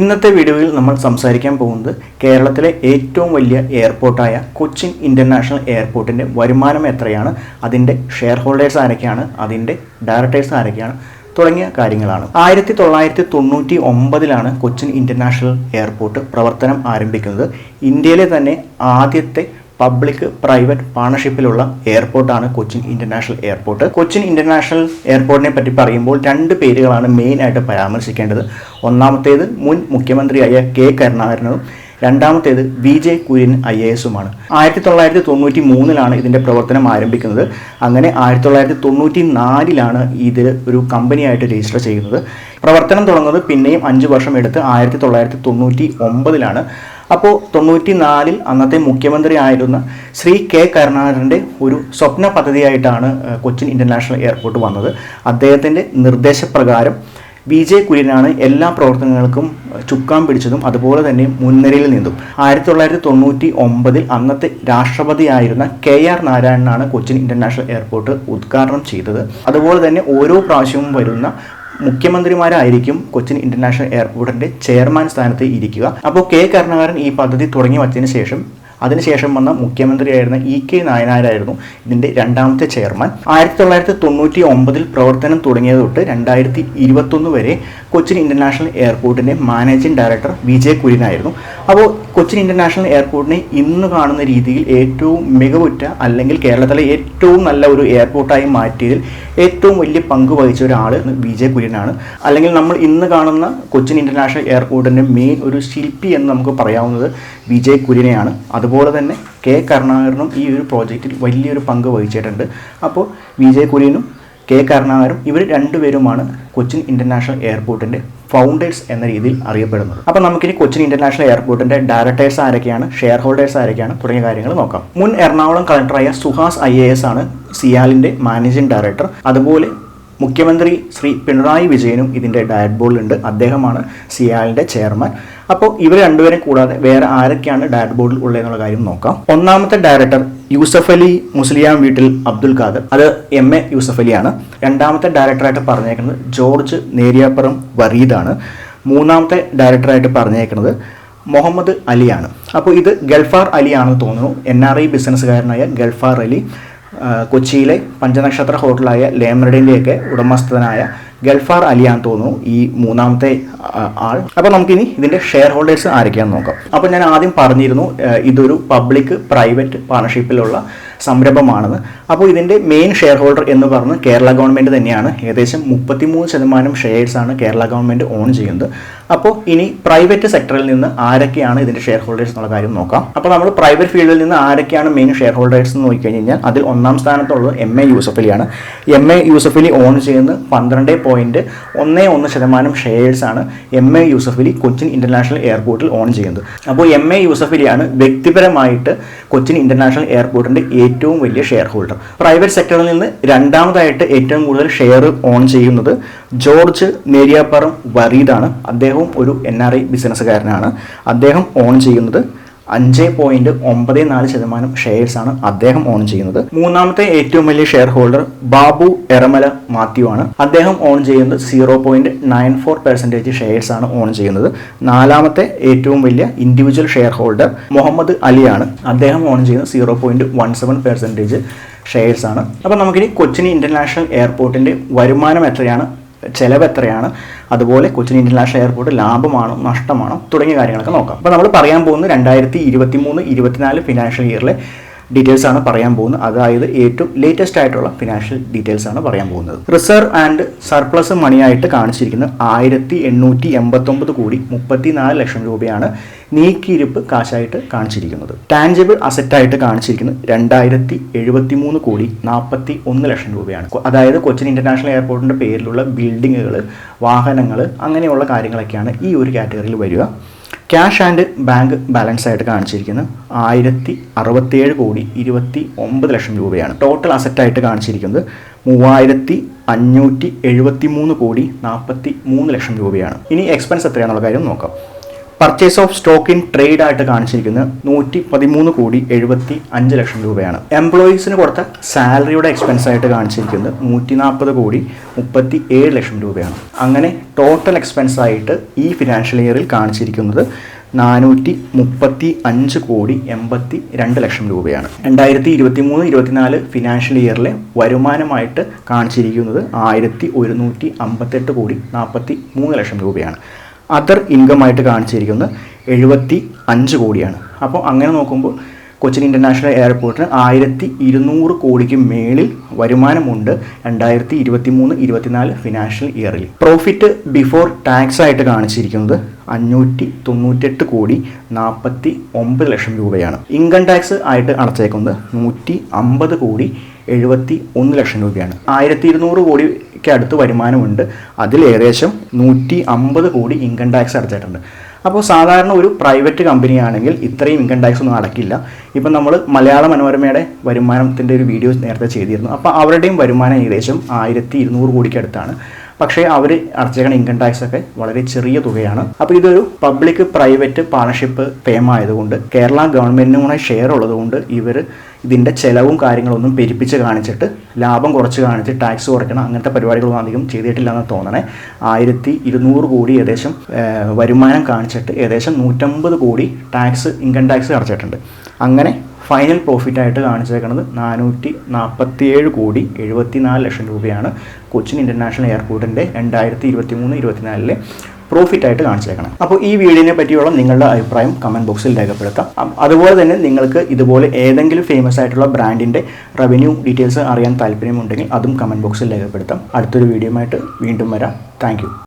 ഇന്നത്തെ വീഡിയോയിൽ നമ്മൾ സംസാരിക്കാൻ പോകുന്നത് കേരളത്തിലെ ഏറ്റവും വലിയ എയർപോർട്ടായ കൊച്ചിൻ ഇൻ്റർനാഷണൽ എയർപോർട്ടിൻ്റെ വരുമാനം എത്രയാണ്, അതിൻ്റെ ഷെയർ ഹോൾഡേഴ്സ് ആരൊക്കെയാണ്, അതിൻ്റെ ഡയറക്ടേഴ്സ് ആരൊക്കെയാണ് തുടങ്ങിയ കാര്യങ്ങളാണ്. 1999 കൊച്ചിൻ ഇൻ്റർനാഷണൽ എയർപോർട്ട് പ്രവർത്തനം ആരംഭിക്കുന്നത്. ഇന്ത്യയിലെ തന്നെ ആദ്യത്തെ പബ്ലിക് പ്രൈവറ്റ് പാർട്ണർഷിപ്പിലുള്ള എയർപോർട്ടാണ് Cochin international airport. Cochin international എയർപോർട്ടിനെ പറ്റി പറയുമ്പോൾ രണ്ട് പേരുകളാണ് മെയിനായിട്ട് പരാമർശിക്കേണ്ടത്. ഒന്നാമത്തേത് മുൻ മുഖ്യമന്ത്രിയായ കെ കരുണാകരനും രണ്ടാമത്തേത് വിജെ കുര്യൻ IASുമാണ്. 1993 ഇതിൻ്റെ പ്രവർത്തനം ആരംഭിക്കുന്നത്. അങ്ങനെ 1994 ഇതിൽ ഒരു കമ്പനിയായിട്ട് രജിസ്റ്റർ ചെയ്യുന്നത്. പ്രവർത്തനം തുടങ്ങുന്നത് പിന്നെയും 5 വർഷം എടുത്ത് 1999 അപ്പോൾ 94 അന്നത്തെ മുഖ്യമന്ത്രി ആയിരുന്ന ശ്രീ കെ കരുണാകരൻ്റെ ഒരു സ്വപ്ന പദ്ധതിയായിട്ടാണ് കൊച്ചിൻ ഇൻ്റർനാഷണൽ എയർപോർട്ട് വന്നത്. അദ്ദേഹത്തിൻ്റെ നിർദ്ദേശപ്രകാരം വിജെ കുര്യനാണ് എല്ലാ പ്രവർത്തനങ്ങൾക്കും ചുക്കാൻ പിടിച്ചതും അതുപോലെ തന്നെ മുൻനിരയിൽ നിന്നും. 1999 അന്നത്തെ രാഷ്ട്രപതിയായിരുന്ന KR നാരായണനാണ് കൊച്ചിൻ ഇൻ്റർനാഷണൽ എയർപോർട്ട് ഉദ്ഘാടനം ചെയ്തത്. അതുപോലെ തന്നെ ഓരോ പ്രാവശ്യവും വരുന്ന മുഖ്യമന്ത്രിമാരായിരിക്കും കൊച്ചിൻ ഇൻ്റർനാഷണൽ എയർപോർട്ടിൻ്റെ ചെയർമാൻ സ്ഥാനത്ത് ഇരിക്കുക. അപ്പോൾ കെ കരുണാകരൻ ഈ പദ്ധതി തുടങ്ങി വച്ചതിന് ശേഷം അതിനുശേഷം വന്ന മുഖ്യമന്ത്രിയായിരുന്ന EK നായനാരായിരുന്നു ഇതിൻ്റെ രണ്ടാമത്തെ ചെയർമാൻ. 1999 പ്രവർത്തനം തുടങ്ങിയത് തൊട്ട് 2021 വരെ കൊച്ചിൻ ഇൻ്റർനാഷണൽ എയർപോർട്ടിൻ്റെ മാനേജിംഗ് ഡയറക്ടർ വിജെ കുര്യനായിരുന്നു. അപ്പോൾ കൊച്ചിൻ ഇൻ്റർനാഷണൽ എയർപോർട്ടിനെ ഇന്ന് കാണുന്ന രീതിയിൽ ഏറ്റവും മികവുറ്റ അല്ലെങ്കിൽ കേരളത്തിലെ ഏറ്റവും നല്ല ഒരു എയർപോർട്ടായി മാറ്റിയതിൽ ഏറ്റവും വലിയ പങ്ക് വഹിച്ച ഒരാൾ വിജെ കുര്യനാണ്. അല്ലെങ്കിൽ നമ്മൾ ഇന്ന് കാണുന്ന കൊച്ചിൻ ഇൻ്റർനാഷണൽ എയർപോർട്ടിൻ്റെ മെയിൻ ഒരു ശില്പി എന്ന് നമുക്ക് പറയാവുന്നത് വിജെ കുര്യനെയാണ്. അതുപോലെ തന്നെ കെ കരുണാകരനും ഈ ഒരു പ്രോജക്റ്റിൽ വലിയൊരു പങ്ക് വഹിച്ചിട്ടുണ്ട്. അപ്പോൾ വിജെ കുര്യനും കെ കരുണാകരനും ഇവർ രണ്ടുപേരുമാണ് കൊച്ചിൻ ഇൻ്റർനാഷണൽ എയർപോർട്ടിൻ്റെ ഫൗണ്ടേഴ്സ് എന്ന രീതിയിൽ അറിയപ്പെടുന്നത്. അപ്പോൾ നമുക്കിനി കൊച്ചിൻ ഇൻ്റർനാഷണൽ എയർപോർട്ടിൻ്റെ ഡയറക്ടേഴ്സ് ആരൊക്കെയാണ്, ഷെയർ ഹോൾഡേഴ്സ് ആരൊക്കെയാണ് തുടങ്ങിയ കാര്യങ്ങൾ നോക്കാം. മുൻ എറണാകുളം കളക്ടറായ സുഹാസ് IAS ആണ് സിയാലിൻ്റെ മാനേജിംഗ് ഡയറക്ടർ. അതുപോലെ മുഖ്യമന്ത്രി ശ്രീ പിണറായി വിജയനും ഇതിൻ്റെ ഡയറ്റ് ബോർഡിലുണ്ട്. അദ്ദേഹമാണ് സിയാലിൻ്റെ ചെയർമാൻ. അപ്പോൾ ഇവർ രണ്ടുപേരും കൂടാതെ വേറെ ആരൊക്കെയാണ് ഡയറ്റ് ബോർഡിൽ ഉള്ളതെന്നുള്ള കാര്യം നോക്കാം. ഒന്നാമത്തെ ഡയറക്ടർ യൂസഫ് അലി മുസ്ലിയാം വീട്ടിൽ അബ്ദുൽ ഖാദർ, അത് MA യൂസഫ് അലിയാണ്. രണ്ടാമത്തെ ഡയറക്ടറായിട്ട് പറഞ്ഞേക്കുന്നത് ജോർജ് നേരിയാപ്പുറം വറീദാണ്. മൂന്നാമത്തെ ഡയറക്ടറായിട്ട് പറഞ്ഞേക്കുന്നത് മുഹമ്മദ് അലിയാണ്. അപ്പോൾ ഇത് ഗൾഫാർ അലിയാണെന്ന് തോന്നുന്നു. NRI ബിസിനസ്സുകാരനായ ഗൾഫാർ അലി, കൊച്ചിയിലെ പഞ്ചനക്ഷത്ര ഹോട്ടലായ ലേമറഡിൻ്റെയൊക്കെ ഉടമസ്ഥനായ ഗൾഫാർ അലിയാന്ന് തോന്നുന്നു ഈ മൂന്നാമത്തെ ആൾ. അപ്പോൾ നമുക്കിനി ഇതിൻ്റെ ഷെയർ ഹോൾഡേഴ്സ് ആരൊക്കെയാണെന്ന് നോക്കാം. അപ്പോൾ ഞാൻ ആദ്യം പറഞ്ഞിരുന്നു ഇതൊരു പബ്ലിക് പ്രൈവറ്റ് പാർട്ണർഷിപ്പിലുള്ള സംരംഭമാണെന്ന്. അപ്പോൾ ഇതിൻ്റെ മെയിൻ ഷെയർ ഹോൾഡർ എന്ന് പറഞ്ഞ് കേരള ഗവൺമെൻറ് തന്നെയാണ്. ഏകദേശം 33% ഷെയർസാണ് കേരള ഗവൺമെൻറ് ഓൺ ചെയ്യുന്നത്. അപ്പോൾ ഇനി പ്രൈവറ്റ് സെക്ടറിൽ നിന്ന് ആരൊക്കെയാണ് ഇതിൻ്റെ ഷെയർ ഹോൾഡേഴ്സ് എന്നുള്ള കാര്യം നോക്കാം. അപ്പോൾ നമ്മൾ പ്രൈവറ്റ് ഫീൽഡിൽ നിന്ന് ആരൊക്കെയാണ് മെയിൻ ഷെയർ ഹോൾഡേഴ്സ് എന്ന് നോക്കിക്കഴിഞ്ഞാൽ അതിൽ ഒന്നാം സ്ഥാനത്തുള്ളത് MA യൂസഫ് അലിയാണ്. MA യൂസഫ് അലി ഓൺ ചെയ്യുന്നത് 12.11% ഷെയർസാണ് MA യൂസഫ് അലി കൊച്ചിൻ ഇൻ്റർനാഷണൽ എയർപോർട്ടിൽ ഓൺ ചെയ്യുന്നത്. അപ്പോൾ MA യൂസഫ് അലിയാണ് വ്യക്തിപരമായിട്ട് കൊച്ചിൻ ഇൻ്റർനാഷണൽ എയർപോർട്ടിൻ്റെ ഏറ്റവും വലിയ ഷെയർ ഹോൾഡർ. പ്രൈവറ്റ് സെക്ടറിൽ നിന്ന് രണ്ടാമതായിട്ട് ഏറ്റവും കൂടുതൽ ഷെയർ ഓൺ ചെയ്യുന്നത് ജോർജ് നേരിയാപ്പുറം വറീദാണ്. അദ്ദേഹവും ഒരു NRI ബിസിനസ്സുകാരനാണ്. അദ്ദേഹം ഓൺ ചെയ്യുന്നത് 5.94% ഷെയർസാണ് അദ്ദേഹം ഓൺ ചെയ്യുന്നത്. മൂന്നാമത്തെ ഏറ്റവും വലിയ ഷെയർ ഹോൾഡർ ബാബു എറമല മാത്യു ആണ്. അദ്ദേഹം ഓൺ ചെയ്യുന്നത് 0.94% ഷെയർസാണ് ഓൺ ചെയ്യുന്നത്. നാലാമത്തെ ഏറ്റവും വലിയ ഇൻഡിവിജ്വൽ ഷെയർ ഹോൾഡർ മുഹമ്മദ് അലിയാണ്. അദ്ദേഹം ഓൺ ചെയ്യുന്നത് 0.17% ഷെയർസാണ്. അപ്പോൾ നമുക്കിനി കൊച്ചിൻ ഇൻ്റർനാഷണൽ എയർപോർട്ടിൻ്റെ വരുമാനം എത്രയാണ്, ചെലവ് എത്രയാണ്, അതുപോലെ കൊച്ചിൻ ഇൻ്റർനാഷണൽ എയർപോർട്ട് ലാഭമാണോ നഷ്ടമാണോ തുടങ്ങിയ കാര്യങ്ങളൊക്കെ നോക്കാം. അപ്പോൾ നമ്മൾ പറയാൻ പോകുന്നത് 2023-24 ഫിനാൻഷ്യൽ ഇയറിലെ ഡീറ്റെയിൽസ് ആണ് പറയാൻ പോകുന്നത്. അതായത് ഏറ്റവും ലേറ്റസ്റ്റ് ആയിട്ടുള്ള ഫിനാൻഷ്യൽ ഡീറ്റെയിൽസ് ആണ് പറയാൻ പോകുന്നത്. റിസർവ് ആൻഡ് സർപ്ലസ് മണിയായിട്ട് കാണിച്ചിരിക്കുന്നത് 1889.34 ലക്ഷം രൂപയാണ് നീക്കിയിരിപ്പ് കാശായിട്ട് കാണിച്ചിരിക്കുന്നത്. ടാഞ്ചിബിൾ അസറ്റായിട്ട് കാണിച്ചിരിക്കുന്നത് 2073.41 ലക്ഷം രൂപയാണ്. അതായത് കൊച്ചിൻ ഇൻ്റർനാഷണൽ എയർപോർട്ടിൻ്റെ പേരിലുള്ള ബിൽഡിങ്ങുകൾ, വാഹനങ്ങൾ, അങ്ങനെയുള്ള കാര്യങ്ങളൊക്കെയാണ് ഈ ഒരു കാറ്റഗറിയിൽ വരിക. ക്യാഷ് ആൻഡ് ബാങ്ക് ബാലൻസ് ആയിട്ട് കാണിച്ചിരിക്കുന്നത് 1067.29 ലക്ഷം രൂപയാണ്. ടോട്ടൽ അസറ്റായിട്ട് കാണിച്ചിരിക്കുന്നത് 3573.43 ലക്ഷം രൂപയാണ്. ഇനി എക്സ്പെൻസ് എത്രയാണെന്നുള്ള കാര്യം നോക്കാം. Purchase of stock in trade ആയിട്ട് കാണിച്ചിരിക്കുന്നത് 113,75 ലക്ഷം രൂപയാണ്. എംപ്ലോയീസിന് കൊടുത്ത സാലറിയുടെ എക്സ്പെൻസ് ആയിട്ട് കാണിച്ചിരിക്കുന്നത് 140,37 ലക്ഷം രൂപയാണ്. അങ്ങനെ ടോട്ടൽ എക്സ്പെൻസ് ആയിട്ട് ഈ ഫിനാൻഷ്യൽ ഇയറിൽ കാണിച്ചിരിക്കുന്നത് 435,82 ലക്ഷം രൂപയാണ്. 2023-24 ഫിനാൻഷ്യൽ ഇയറിലെ വരുമാനമായിട്ട് കാണിച്ചിരിക്കുന്നത് 1,158,43 ലക്ഷം രൂപയാണ്. അതർ ഇൻകം ആയിട്ട് കാണിച്ചിരിക്കുന്നത് 75 കോടിയാണ്. അപ്പോൾ അങ്ങനെ നോക്കുമ്പോൾ കൊച്ചിൻ ഇൻ്റർനാഷണൽ എയർപോർട്ടിന് 1,200 കോടിക്ക് മേളിൽ വരുമാനമുണ്ട് 2023-24 ഫിനാൻഷ്യൽ ഇയറിൽ. പ്രോഫിറ്റ് ബിഫോർ ടാക്സ് ആയിട്ട് കാണിച്ചിരിക്കുന്നത് 590,49 ലക്ഷം രൂപയാണ്. ഇൻകം ടാക്സ് ആയിട്ട് അടച്ചേക്കുന്നത് 150,71 ലക്ഷം രൂപയാണ്. 1,200 കോടിക്ക് അടുത്ത് വരുമാനമുണ്ട്. അതിൽ ഏകദേശം 150 കോടി ഇൻകം ടാക്സ് അടച്ചിട്ടുണ്ട്. അപ്പോൾ സാധാരണ ഒരു പ്രൈവറ്റ് കമ്പനിയാണെങ്കിൽ ഇത്രയും ഇൻകം ടാക്സ് ഒന്നും അടക്കില്ല. ഇപ്പം നമ്മൾ മലയാള മനോരമയുടെ വരുമാനത്തിൻ്റെ ഒരു വീഡിയോ നേരത്തെ ചെയ്തിരുന്നു. അപ്പോൾ അവരുടെയും വരുമാനം ഏകദേശം 1,200 കോടിക്ക് അടുത്താണ്. പക്ഷേ അവർ അടച്ചേക്കുന്ന ഇൻകം ടാക്സ് ഒക്കെ വളരെ ചെറിയ തുകയാണ്. അപ്പോൾ ഇതൊരു പബ്ലിക് പ്രൈവറ്റ് പാർട്ണർഷിപ്പ് ഫേം ആയതുകൊണ്ട് കേരള ഗവൺമെൻറ്റിനും കൂടെ ഷെയർ ഉള്ളതുകൊണ്ട് ഇവർ ഇതിൻ്റെ ചിലവും കാര്യങ്ങളൊന്നും പെരുപ്പിച്ച് കാണിച്ചിട്ട് ലാഭം കുറച്ച് കാണിച്ച് ടാക്സ് കുറയ്ക്കണം അങ്ങനത്തെ പരിപാടികളൊന്നും അധികം ചെയ്തിട്ടില്ല എന്ന് തോന്നണേ. 1,200 കോടി ഏകദേശം വരുമാനം കാണിച്ചിട്ട് ഏകദേശം 150 കോടി ഇൻകം ടാക്സ് അടച്ചിട്ടുണ്ട്. അങ്ങനെ ഫൈനൽ പ്രോഫിറ്റായിട്ട് കാണിച്ചേക്കുന്നത് 447,74 ലക്ഷം രൂപയാണ് കൊച്ചിൻ ഇൻ്റർനാഷണൽ എയർപോർട്ടിൻ്റെ 2023-24 പ്രോഫിറ്റായിട്ട് കാണിച്ചേക്കണം. അപ്പോൾ ഈ വീഡിയോനെ പറ്റിയുള്ള നിങ്ങളുടെ അഭിപ്രായം കമൻറ്റ് ബോക്സിൽ രേഖപ്പെടുത്താം. അതുപോലെ തന്നെ നിങ്ങൾക്ക് ഇതുപോലെ ഏതെങ്കിലും ഫേമസ് ആയിട്ടുള്ള ബ്രാൻഡിൻ്റെ റവന്യൂ ഡീറ്റെയിൽസ് അറിയാൻ താല്പര്യമുണ്ടെങ്കിൽ അതും കമൻറ്റ് ബോക്സിൽ രേഖപ്പെടുത്താം. അടുത്തൊരു വീഡിയോയുമായിട്ട് വീണ്ടും വരാം. താങ്ക്